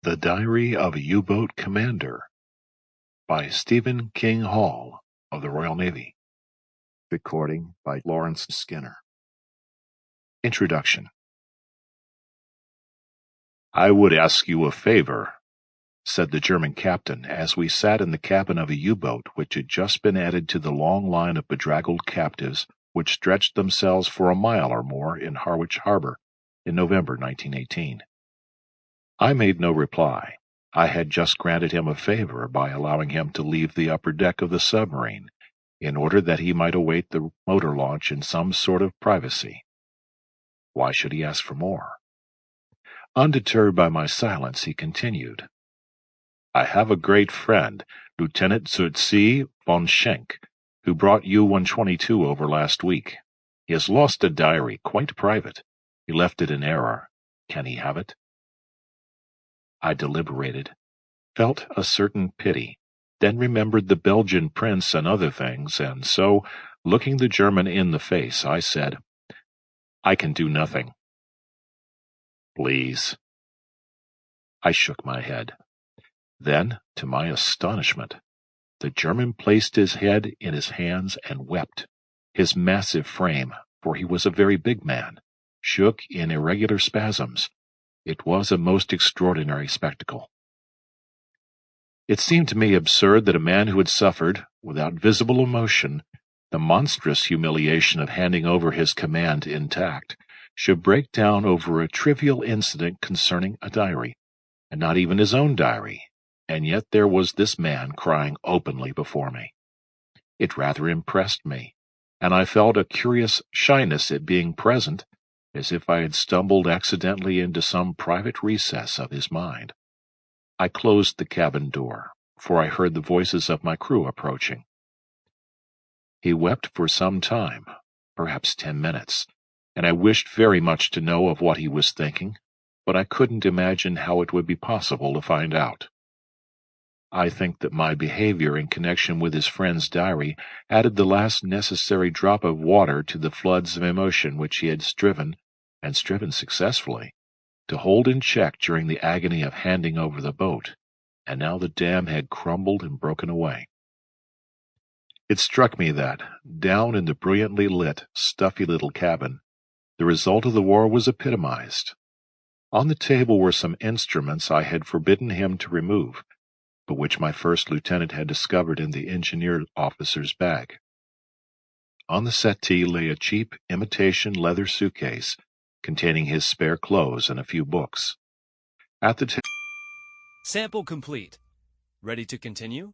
The Diary of a U-Boat Commander by Stephen King Hall of the Royal Navy. Recording by Lawrence Skinner. Introduction. "I would ask you a favor," said the German captain as we sat in the cabin of a U-boat which had just been added to the long line of bedraggled captives which stretched themselves for a mile or more in Harwich Harbour in November 1918. I made no reply. I had just granted him a favor by allowing him to leave the upper deck of the submarine, in order that he might await the motor launch in some sort of privacy. Why should he ask for more? Undeterred by my silence, he continued, "I have a great friend, Lieutenant Zurzee von Schenk, who brought U-122 over last week. He has lost a diary, quite private. He left it in error. Can he have it?" I deliberated, felt a certain pity, then remembered the Belgian prince and other things, and so, looking the German in the face, I said, "I can do nothing." "Please." I shook my head. Then, to my astonishment, the German placed his head in his hands and wept. His massive frame, for he was a very big man, shook in irregular spasms. It was a most extraordinary spectacle. It seemed to me absurd that a man who had suffered, without visible emotion, the monstrous humiliation of handing over his command intact, should break down over a trivial incident concerning a diary, and not even his own diary, and yet there was this man crying openly before me. It rather impressed me, and I felt a curious shyness at being present, as if I had stumbled accidentally into some private recess of his mind. I closed the cabin door, for I heard the voices of my crew approaching. He wept for some time, perhaps 10 minutes, and I wished very much to know of what he was thinking, but I couldn't imagine how it would be possible to find out. I think that my behavior in connection with his friend's diary added the last necessary drop of water to the floods of emotion which he had striven successfully, to hold in check during the agony of handing over the boat, and now the dam had crumbled and broken away. It struck me that, down in the brilliantly lit, stuffy little cabin, the result of the war was epitomized. On the table were some instruments I had forbidden him to remove, but which my first lieutenant had discovered in the engineer officer's bag. On the settee lay a cheap imitation leather suitcase, containing his spare clothes and a few books. At the Sample complete. Ready to continue?